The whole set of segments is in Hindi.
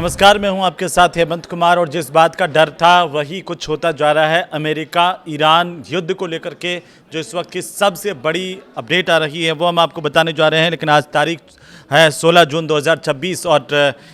नमस्कार, मैं हूं आपके साथ हेमंत कुमार और जिस बात का डर था वही कुछ होता जा रहा है। अमेरिका ईरान युद्ध को लेकर के जो इस वक्त की सबसे बड़ी अपडेट आ रही है वो हम आपको बताने जा रहे हैं। लेकिन आज तारीख है 16 जून 2026 और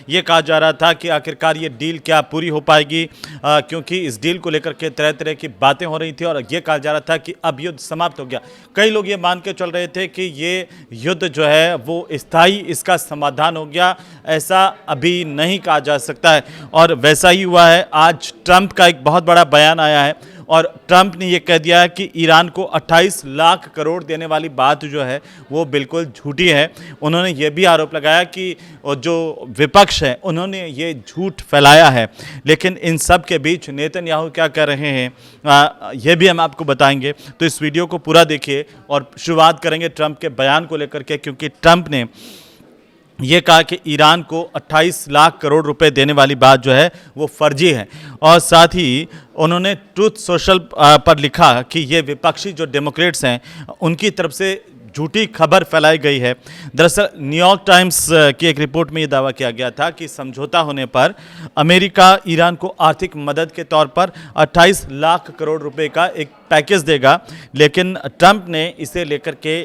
ये कहा जा रहा था कि आखिरकार ये डील क्या पूरी हो पाएगी, क्योंकि इस डील को लेकर के तरह तरह की बातें हो रही थी और ये कहा जा रहा था कि अब युद्ध समाप्त हो गया। कई लोग ये मान के चल रहे थे कि ये युद्ध जो है वो स्थायी, इसका समाधान हो गया। ऐसा अभी नहीं कहा जा सकता है और वैसा ही हुआ है। आज ट्रंप का एक बहुत बड़ा बयान आया है और ट्रंप ने ये कह दिया है कि ईरान को 28 लाख करोड़ देने वाली बात जो है वो बिल्कुल झूठी है। उन्होंने ये भी आरोप लगाया कि जो विपक्ष है उन्होंने ये झूठ फैलाया है। लेकिन इन सब के बीच नेतन्याहू क्या कर रहे हैं ये भी हम आपको बताएंगे। तो इस वीडियो को पूरा देखिए और शुरुआत करेंगे ट्रंप के बयान को लेकर के, क्योंकि ट्रंप ने ये कहा कि ईरान को 28 लाख करोड़ रुपए देने वाली बात जो है वो फर्जी है। और साथ ही उन्होंने ट्रूथ सोशल पर लिखा कि ये विपक्षी जो डेमोक्रेट्स हैं उनकी तरफ से झूठी खबर फैलाई गई है। दरअसल न्यूयॉर्क टाइम्स की एक रिपोर्ट में ये दावा किया गया था कि समझौता होने पर अमेरिका ईरान को आर्थिक मदद के तौर पर 28 लाख करोड़ रुपए का एक पैकेज देगा। लेकिन ट्रंप ने इसे लेकर के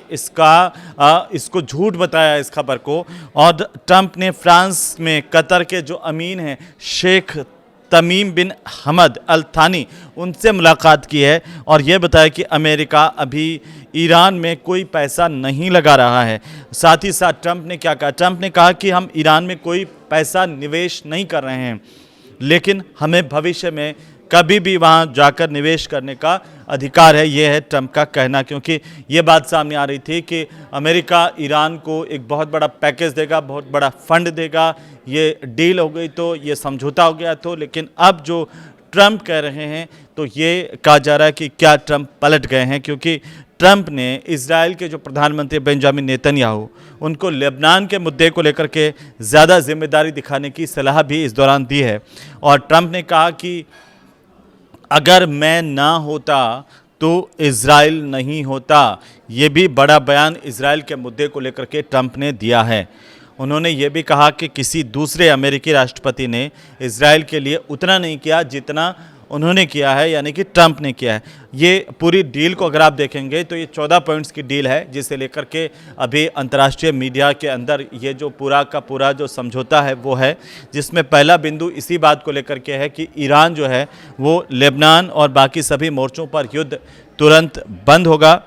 इसको झूठ बताया इस खबर को। और ट्रंप ने फ्रांस में कतर के जो अमीन हैं शेख तमीम बिन हमद अल थानी उनसे मुलाकात की है और यह बताया कि अमेरिका अभी ईरान में कोई पैसा नहीं लगा रहा है। साथ ही साथ ट्रंप ने क्या कहा? ट्रंप ने कहा कि हम ईरान में कोई पैसा निवेश नहीं कर रहे हैं, लेकिन हमें भविष्य में कभी भी वहां जाकर निवेश करने का अधिकार है। यह है ट्रंप का कहना, क्योंकि ये बात सामने आ रही थी कि अमेरिका ईरान को एक बहुत बड़ा पैकेज देगा, बहुत बड़ा फंड देगा। ये डील हो गई तो ये समझौता हो गया तो, लेकिन अब जो ट्रंप कह रहे हैं तो ये कहा जा रहा है कि क्या ट्रंप पलट गए हैं, क्योंकि ट्रंप ने इजराइल के जो प्रधानमंत्री बेंजामिन नेतन्याहू उनको लेबनान के मुद्दे को लेकर के ज़्यादा जिम्मेदारी दिखाने की सलाह भी इस दौरान दी है। और ट्रंप ने कहा कि अगर मैं ना होता तो इजराइल नहीं होता। ये भी बड़ा बयान इजराइल के मुद्दे को लेकर के ट्रंप ने दिया है। उन्होंने ये भी कहा कि किसी दूसरे अमेरिकी राष्ट्रपति ने इजराइल के लिए उतना नहीं किया जितना उन्होंने किया है, यानी कि ट्रंप ने किया है। ये पूरी डील को अगर आप देखेंगे तो ये 14 पॉइंट्स की डील है, जिसे लेकर के अभी अंतर्राष्ट्रीय मीडिया के अंदर ये जो पूरा का पूरा जो समझौता है वो है, जिसमें पहला बिंदु इसी बात को लेकर के है कि ईरान जो है वो लेबनान और बाकी सभी मोर्चों पर युद्ध तुरंत बंद होगा।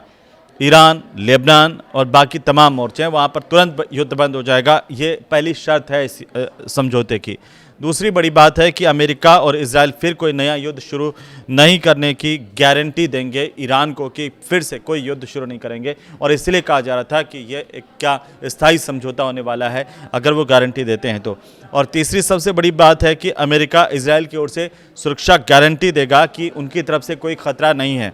ईरान, लेबनान और बाकी तमाम मोर्चे हैं वहाँ पर तुरंत युद्ध बंद हो जाएगा। ये पहली शर्त है इस समझौते की। दूसरी बड़ी बात है कि अमेरिका और इजराइल फिर कोई नया युद्ध शुरू नहीं करने की गारंटी देंगे ईरान को कि फिर से कोई युद्ध शुरू नहीं करेंगे। और इसलिए कहा जा रहा था कि यह एक क्या स्थायी समझौता होने वाला है अगर वो गारंटी देते हैं तो। और तीसरी सबसे बड़ी बात है कि अमेरिका इजराइल की ओर से सुरक्षा गारंटी देगा कि उनकी तरफ से कोई खतरा नहीं है।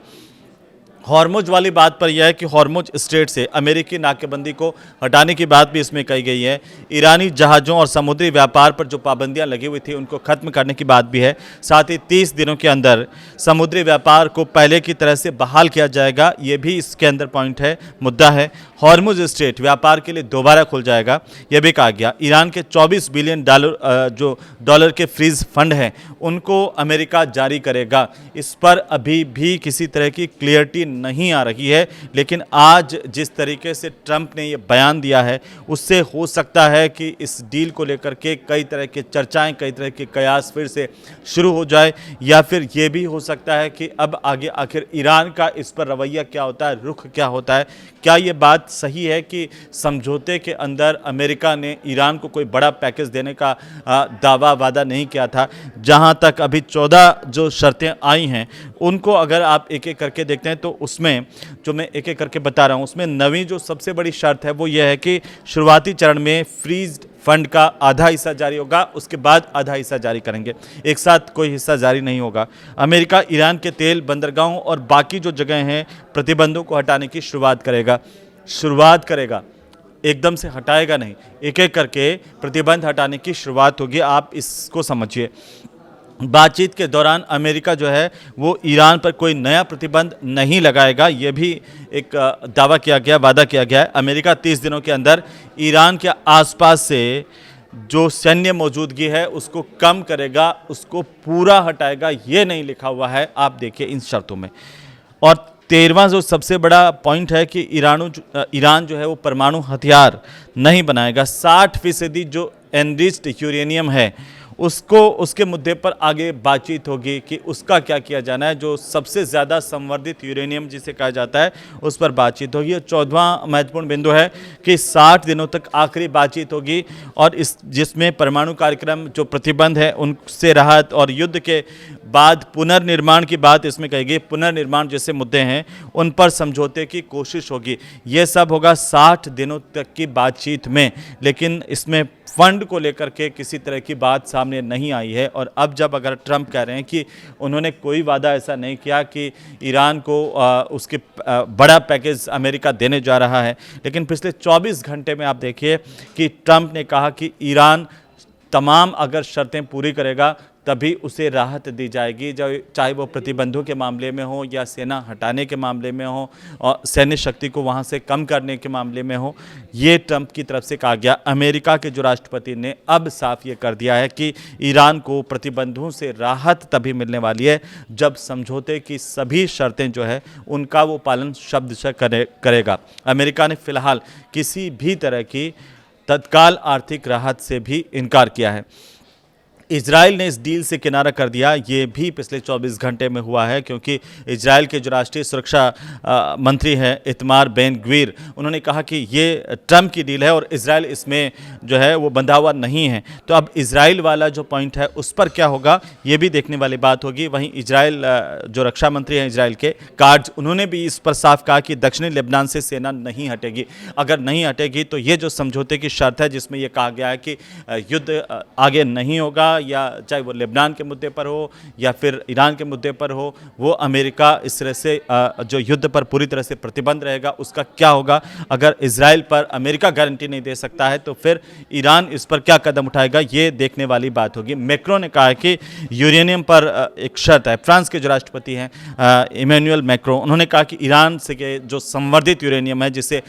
हॉर्मुज वाली बात पर यह है कि हॉर्मुज स्ट्रेट से अमेरिकी नाकेबंदी को हटाने की बात भी इसमें कही गई है। ईरानी जहाज़ों और समुद्री व्यापार पर जो पाबंदियां लगी हुई थी उनको खत्म करने की बात भी है। साथ ही 30 दिनों के अंदर समुद्री व्यापार को पहले की तरह से बहाल किया जाएगा। ये भी इसके अंदर पॉइंट है, मुद्दा है। हॉर्मुज स्ट्रेट व्यापार के लिए दोबारा खुल जाएगा, यह भी कहा गया। ईरान के 24 बिलियन डॉलर के फ्रीज फंड हैं उनको अमेरिका जारी करेगा। इस पर अभी भी किसी तरह की क्लियरिटी नहीं आ रही है, लेकिन आज जिस तरीके से ट्रंप ने ये बयान दिया है उससे हो सकता है कि इस डील को लेकर के कई तरह के चर्चाएं, कई तरह के कयास फिर से शुरू हो जाए। या फिर ये भी हो सकता है कि अब आगे आखिर ईरान का इस पर रवैया क्या होता है, रुख क्या होता है। क्या ये बात सही है कि समझौते के अंदर अमेरिका ने ईरान को कोई बड़ा पैकेज देने का दावा वादा नहीं किया था? जहां तक अभी 14 जो शर्तें आई हैं उनको अगर आप एक एक करके देखते हैं तो उसमें जो मैं एक एक करके बता रहा हूं उसमें नवीं जो सबसे बड़ी शर्त है वो यह है कि शुरुआती चरण में फ्रीज फंड का आधा हिस्सा जारी होगा, उसके बाद आधा हिस्सा जारी करेंगे, एक साथ कोई हिस्सा जारी नहीं होगा। अमेरिका ईरान के तेल बंदरगाहों और बाकी जो जगह हैं प्रतिबंधों को हटाने की शुरुआत करेगा, एकदम से हटाएगा नहीं, एक एक करके प्रतिबंध हटाने की शुरुआत होगी। आप इसको समझिए। बातचीत के दौरान अमेरिका जो है वो ईरान पर कोई नया प्रतिबंध नहीं लगाएगा, ये भी एक वादा किया गया है। अमेरिका 30 दिनों के अंदर ईरान के आसपास से जो सैन्य मौजूदगी है उसको कम करेगा, उसको पूरा हटाएगा, ये नहीं लिखा हुआ है। आप देखिए इन शर्तों में। और 13वां जो सबसे बड़ा पॉइंट है कि ईरान जो है वो परमाणु हथियार नहीं बनाएगा। 60% जो एनरिच्ड यूरेनियम है उसको, उसके मुद्दे पर आगे बातचीत होगी कि उसका क्या किया जाना है। जो सबसे ज़्यादा संवर्धित यूरेनियम जिसे कहा जाता है उस पर बातचीत होगी। और 14वां महत्वपूर्ण बिंदु है कि 60 दिनों तक आखिरी बातचीत होगी और जिसमें परमाणु कार्यक्रम जो प्रतिबंध है उनसे राहत और युद्ध के बाद पुनर्निर्माण की बात इसमें कहेगी। पुनर्निर्माण जैसे मुद्दे हैं उन पर समझौते की कोशिश होगी। ये सब होगा 60 दिनों तक की बातचीत में, लेकिन इसमें फंड को लेकर के किसी तरह की बात सामने नहीं आई है। और अब जब अगर ट्रंप कह रहे हैं कि उन्होंने कोई वादा ऐसा नहीं किया कि ईरान को उसके बड़ा पैकेज अमेरिका देने जा रहा है, लेकिन पिछले 24 घंटे में आप देखिए कि ट्रंप ने कहा कि ईरान तमाम अगर शर्तें पूरी करेगा तभी उसे राहत दी जाएगी, चाहे वो प्रतिबंधों के मामले में हो या सेना हटाने के मामले में हो और सैन्य शक्ति को वहाँ से कम करने के मामले में हो। ये ट्रंप की तरफ से कहा गया। अमेरिका के जो राष्ट्रपति ने अब साफ ये कर दिया है कि ईरान को प्रतिबंधों से राहत तभी मिलने वाली है जब समझौते की सभी शर्तें जो है उनका वो पालन शब्द से करेगा। अमेरिका ने फिलहाल किसी भी तरह की तत्काल आर्थिक राहत से भी इनकार किया है। इजराइल ने इस डील से किनारा कर दिया, ये भी पिछले 24 घंटे में हुआ है, क्योंकि इजराइल के जो राष्ट्रीय सुरक्षा मंत्री हैं इतमार बेन ग्वीर, उन्होंने कहा कि ये ट्रंप की डील है और इजराइल इसमें जो है वो बंधा हुआ नहीं है। तो अब इजराइल वाला जो पॉइंट है उस पर क्या होगा ये भी देखने वाली बात होगी। वहीं इजराइल जो रक्षा मंत्री हैं इजराइल के कार्ड्स, उन्होंने भी इस पर साफ कहा कि दक्षिणी लेबनान से सेना नहीं हटेगी। अगर नहीं हटेगी तो ये जो समझौते की शर्त है जिसमें यह कहा गया है कि युद्ध आगे नहीं होगा, या चाहे वो लेबनान के मुद्दे पर हो या फिर ईरान के मुद्दे पर हो, वो अमेरिका इस तरह से जो युद्ध पर पूरी तरह से प्रतिबंध रहेगा। उसका क्या होगा अगर इजराइल पर अमेरिका गारंटी नहीं दे सकता है तो फिर ईरान इस पर क्या कदम उठाएगा, ये देखने वाली बात होगी। मैक्रो ने कहा है कि यूरेनियम पर एक शर्त है। फ्रांस के जो राष्ट्रपति हैं इमैनुअल मैक्रो, उन्होंने कहा कि ईरान से जो संवर्धित यूरेनियम है, जिसे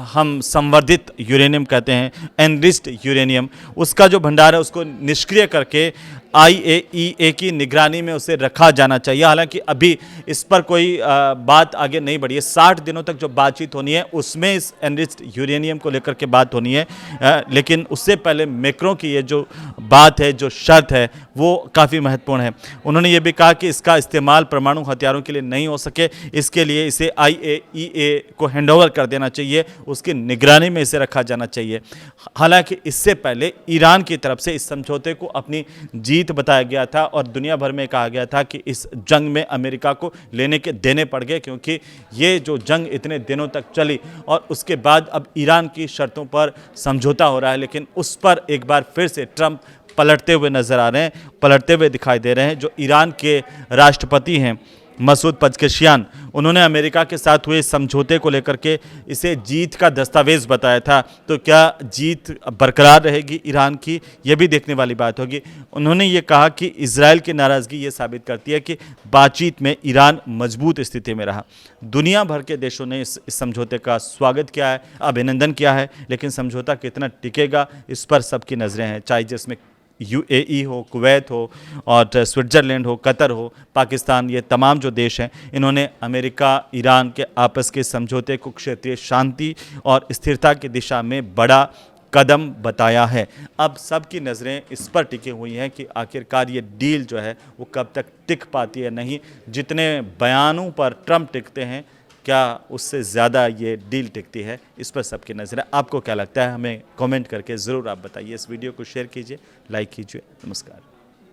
हम संवर्धित यूरेनियम कहते हैं, एनरिच्ड यूरेनियम, उसका जो भंडार है उसको निष्क्रिय करके IAEA की निगरानी में उसे रखा जाना चाहिए। हालांकि अभी इस पर कोई बात आगे नहीं बढ़ी है। 60 दिनों तक जो बातचीत होनी है उसमें इस एनरिच्ड यूरेनियम को लेकर के बात होनी है, लेकिन उससे पहले मैक्रों की ये जो बात है, जो शर्त है, वो काफ़ी महत्वपूर्ण है। उन्होंने ये भी कहा कि इसका इस्तेमाल परमाणु हथियारों के लिए नहीं हो सके, इसके लिए इसे IAEA को हैंडओवर कर देना चाहिए, उसकी निगरानी में इसे रखा जाना चाहिए। हालांकि इससे पहले ईरान की तरफ से इस समझौते को अपनी जीत बताया गया था और दुनिया भर में कहा गया था कि इस जंग में अमेरिका को लेने के देने पड़ गए, क्योंकि ये जो जंग इतने दिनों तक चली और उसके बाद अब ईरान की शर्तों पर समझौता हो रहा है। लेकिन उस पर एक बार फिर से ट्रंप पलटते हुए नजर आ रहे हैं, पलटते हुए दिखाई दे रहे हैं। जो ईरान के राष्ट्रपति हैं मसूद पज़ेश्कियान, उन्होंने अमेरिका के साथ हुए समझौते को लेकर के इसे जीत का दस्तावेज बताया था। तो क्या जीत बरकरार रहेगी ईरान की, यह भी देखने वाली बात होगी। उन्होंने ये कहा कि इजराइल की नाराज़गी ये साबित करती है कि बातचीत में ईरान मजबूत स्थिति में रहा। दुनिया भर के देशों ने इस समझौते का स्वागत किया है, अभिनंदन किया है, लेकिन समझौता कितना टिकेगा इस पर सबकी नज़रें हैं। चाहे जिसमें UAE हो, कुवैत हो और स्विट्ज़रलैंड हो, कतर हो, पाकिस्तान, ये तमाम जो देश हैं, इन्होंने अमेरिका ईरान के आपस के समझौते को क्षेत्रीय शांति और स्थिरता की दिशा में बड़ा कदम बताया है। अब सबकी नज़रें इस पर टिकी हुई हैं कि आखिरकार ये डील जो है वो कब तक टिक पाती है नहीं। जितने बयानों पर ट्रंप टिकते हैं, क्या उससे ज़्यादा ये डील टिकती है, इस पर सबकी नज़र है। आपको क्या लगता है, हमें कमेंट करके ज़रूर आप बताइए। इस वीडियो को शेयर कीजिए, लाइक कीजिए। नमस्कार।